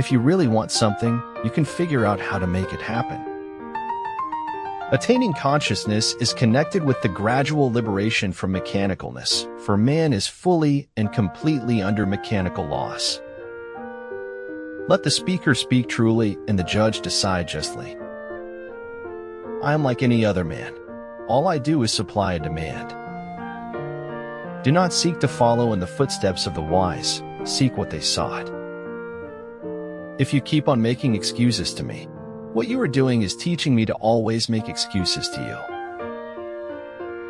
If you really want something, you can figure out how to make it happen. Attaining consciousness is connected with the gradual liberation from mechanicalness, for man is fully and completely under mechanical laws. Let the speaker speak truly and the judge decide justly. I am like any other man. All I do is supply a demand. Do not seek to follow in the footsteps of the wise, seek what they sought. If you keep on making excuses to me, what you are doing is teaching me to always make excuses to you.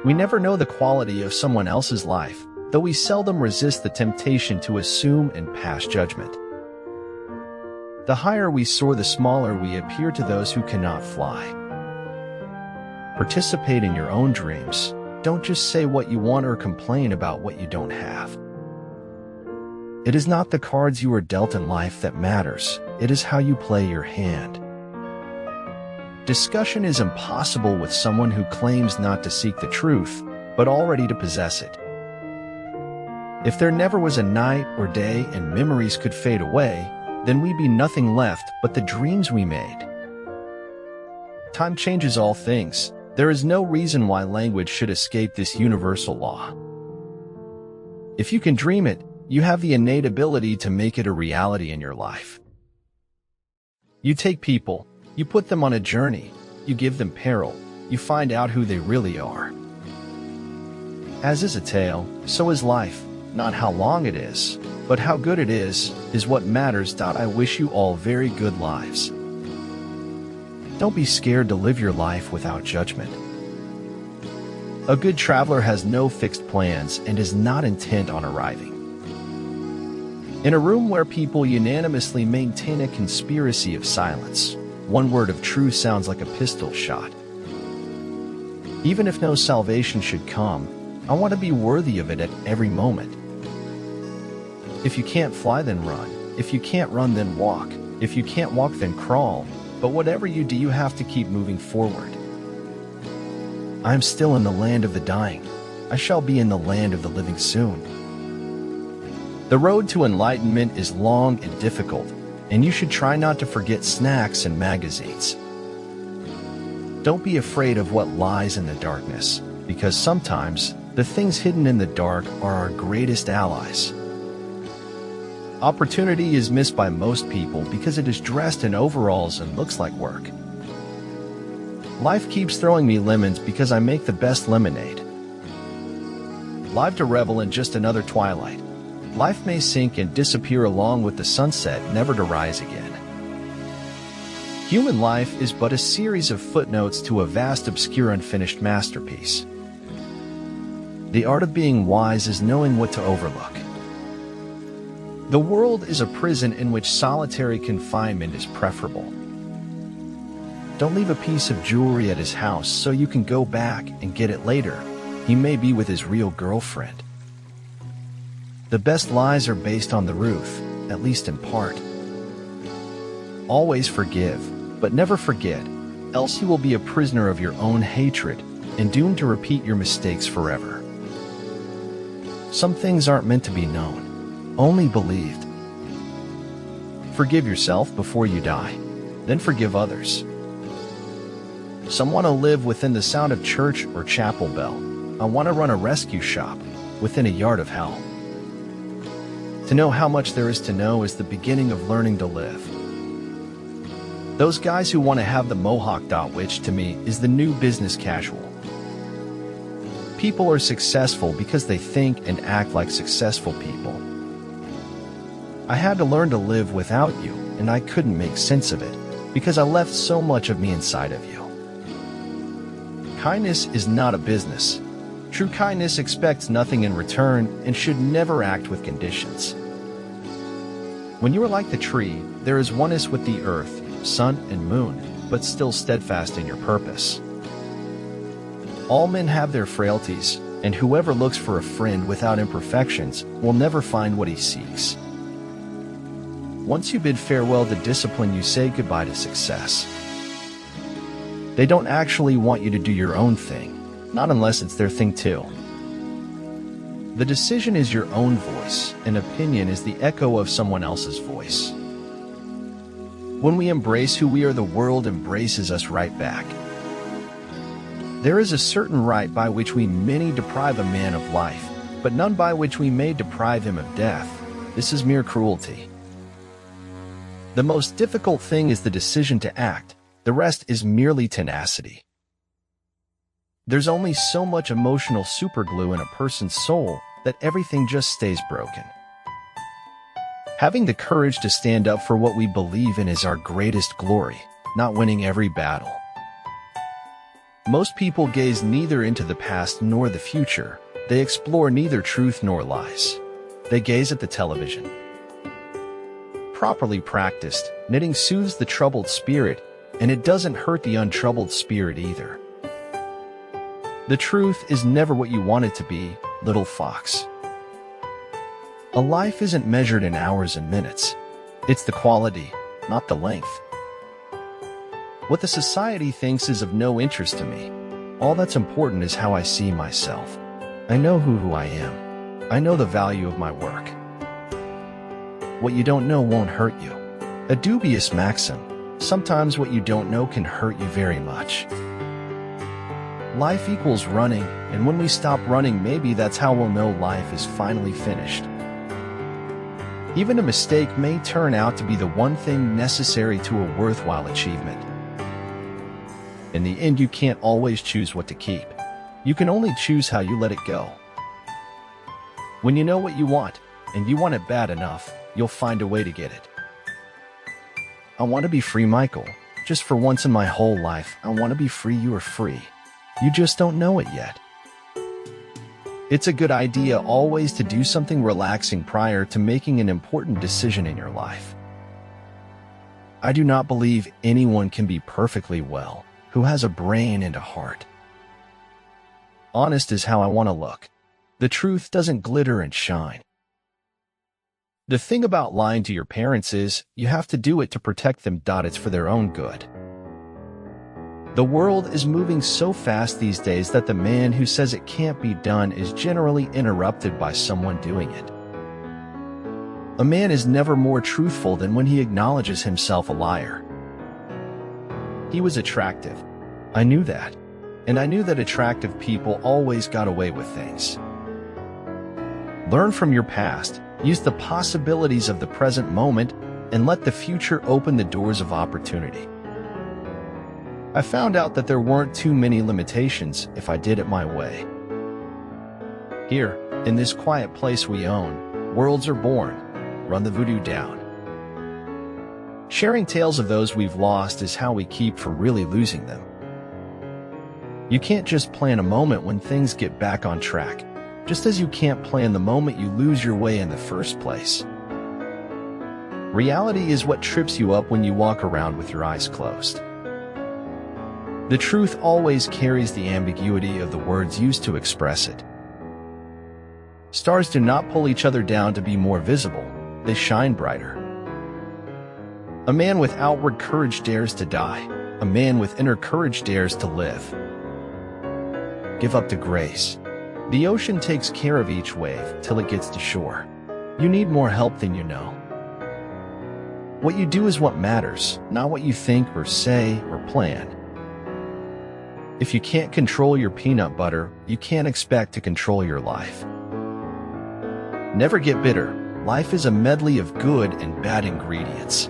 We never know the quality of someone else's life, though we seldom resist the temptation to assume and pass judgment. The higher we soar, the smaller we appear to those who cannot fly. Participate in your own dreams. Don't just say what you want or complain about what you don't have. It is not the cards you are dealt in life that matters, it is how you play your hand. Discussion is impossible with someone who claims not to seek the truth, but already to possess it. If there never was a night or day and memories could fade away, then we'd be nothing left but the dreams we made. Time changes all things. There is no reason why language should escape this universal law. If you can dream it, you have the innate ability to make it a reality in your life. You take people, you put them on a journey, you give them peril, you find out who they really are. As is a tale, so is life. Not how long it is, but how good it is what matters. I wish you all very good lives. Don't be scared to live your life without judgment. A good traveler has no fixed plans and is not intent on arriving. In a room where people unanimously maintain a conspiracy of silence, one word of truth sounds like a pistol shot. Even if no salvation should come, I want to be worthy of it at every moment. If you can't fly, then run. If you can't run, then walk. If you can't walk, then crawl. But whatever you do, you have to keep moving forward. I am still in the land of the dying. I shall be in the land of the living soon. The road to enlightenment is long and difficult, and you should try not to forget snacks and magazines. Don't be afraid of what lies in the darkness, because sometimes the things hidden in the dark are our greatest allies. Opportunity is missed by most people because it is dressed in overalls and looks like work. Life keeps throwing me lemons because I make the best lemonade. Live to revel in just another twilight. Life may sink and disappear along with the sunset, never to rise again. Human life is but a series of footnotes to a vast, obscure, unfinished masterpiece. The art of being wise is knowing what to overlook. The world is a prison in which solitary confinement is preferable. Don't leave a piece of jewelry at his house so you can go back and get it later. He may be with his real girlfriend. The best lies are based on the truth, at least in part. Always forgive, but never forget, else you will be a prisoner of your own hatred and doomed to repeat your mistakes forever. Some things aren't meant to be known, only believed. Forgive yourself before you die, then forgive others. Some want to live within the sound of church or chapel bell. I want to run a rescue shop within a yard of hell. To know how much there is to know is the beginning of learning to live. Those guys who want to have the mohawk, which to me is the new business casual. People are successful because they think and act like successful people. I had to learn to live without you, and I couldn't make sense of it, because I left so much of me inside of you. Kindness is not a business. True kindness expects nothing in return and should never act with conditions. When you are like the tree, there is oneness with the earth, sun, and moon, but still steadfast in your purpose. All men have their frailties, and whoever looks for a friend without imperfections will never find what he seeks. Once you bid farewell to discipline, you say goodbye to success. They don't actually want you to do your own thing, not unless it's their thing too. The decision is your own voice, and opinion is the echo of someone else's voice. When we embrace who we are, the world embraces us right back. There is a certain right by which we may deprive a man of life, but none by which we may deprive him of death. This is mere cruelty. The most difficult thing is the decision to act. The rest is merely tenacity. There's only so much emotional superglue in a person's soul that everything just stays broken. Having the courage to stand up for what we believe in is our greatest glory, not winning every battle. Most people gaze neither into the past nor the future. They explore neither truth nor lies. They gaze at the television. Properly practiced, knitting soothes the troubled spirit, and it doesn't hurt the untroubled spirit either. The truth is never what you want it to be, little fox. A life isn't measured in hours and minutes. It's the quality, not the length. What the society thinks is of no interest to me. All that's important is how I see myself. I know who I am. I know the value of my work. What you don't know won't hurt you. A dubious maxim. Sometimes what you don't know can hurt you very much. Life equals running, and when we stop running, maybe that's how we'll know life is finally finished. Even a mistake may turn out to be the one thing necessary to a worthwhile achievement. In the end, you can't always choose what to keep. You can only choose how you let it go. When you know what you want, and you want it bad enough, you'll find a way to get it. I want to be free, Michael. Just for once in my whole life, I want to be free. You are free. You just don't know it yet. It's a good idea always to do something relaxing prior to making an important decision in your life. I do not believe anyone can be perfectly well who has a brain and a heart. Honest is how I want to look. The truth doesn't glitter and shine. The thing about lying to your parents is you have to do it to protect them. It's for their own good. The world is moving so fast these days that the man who says it can't be done is generally interrupted by someone doing it. A man is never more truthful than when he acknowledges himself a liar. He was attractive. I knew that. And I knew that attractive people always got away with things. Learn from your past, use the possibilities of the present moment, and let the future open the doors of opportunity. I found out that there weren't too many limitations if I did it my way. Here, in this quiet place we own, worlds are born. Run the voodoo down. Sharing tales of those we've lost is how we keep from really losing them. You can't just plan a moment when things get back on track, just as you can't plan the moment you lose your way in the first place. Reality is what trips you up when you walk around with your eyes closed. The truth always carries the ambiguity of the words used to express it. Stars do not pull each other down to be more visible, they shine brighter. A man with outward courage dares to die. A man with inner courage dares to live. Give up to grace. The ocean takes care of each wave till it gets to shore. You need more help than you know. What you do is what matters, not what you think or say or plan. If you can't control your peanut butter, you can't expect to control your life. Never get bitter. Life is a medley of good and bad ingredients.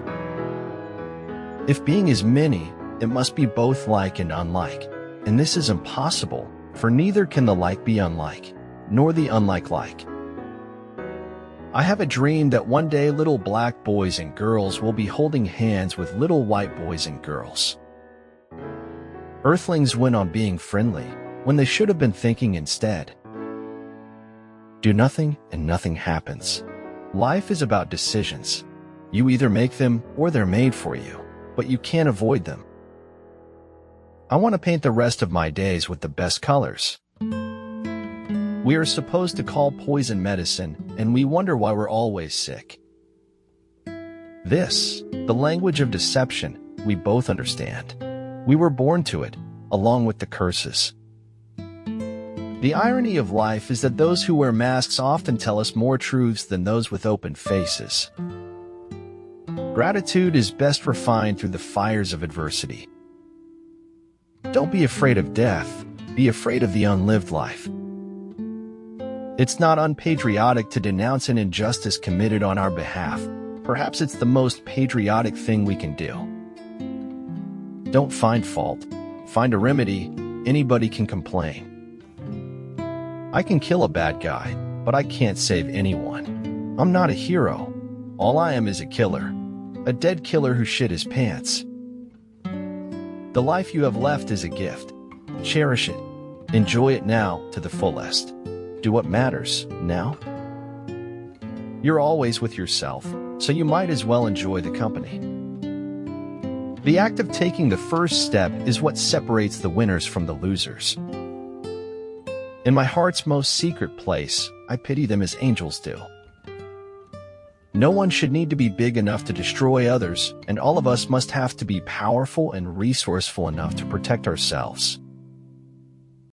If being is many, it must be both like and unlike. And this is impossible, for neither can the like be unlike, nor the unlike like. I have a dream that one day little black boys and girls will be holding hands with little white boys and girls. Earthlings win on being friendly, when they should have been thinking instead. Do nothing and nothing happens. Life is about decisions. You either make them or they're made for you, but you can't avoid them. I want to paint the rest of my days with the best colors. We are supposed to call poison medicine, and we wonder why we're always sick. This, the language of deception, we both understand. We were born to it, along with the curses. The irony of life is that those who wear masks often tell us more truths than those with open faces. Gratitude is best refined through the fires of adversity. Don't be afraid of death, be afraid of the unlived life. It's not unpatriotic to denounce an injustice committed on our behalf. Perhaps it's the most patriotic thing we can do. Don't find fault. Find a remedy. Anybody can complain. I can kill a bad guy, but I can't save anyone. I'm not a hero. All I am is a killer. A dead killer who shit his pants. The life you have left is a gift. Cherish it. Enjoy it now to the fullest. Do what matters now. You're always with yourself, so you might as well enjoy the company. The act of taking the first step is what separates the winners from the losers. In my heart's most secret place, I pity them as angels do. No one should need to be big enough to destroy others, and all of us must have to be powerful and resourceful enough to protect ourselves.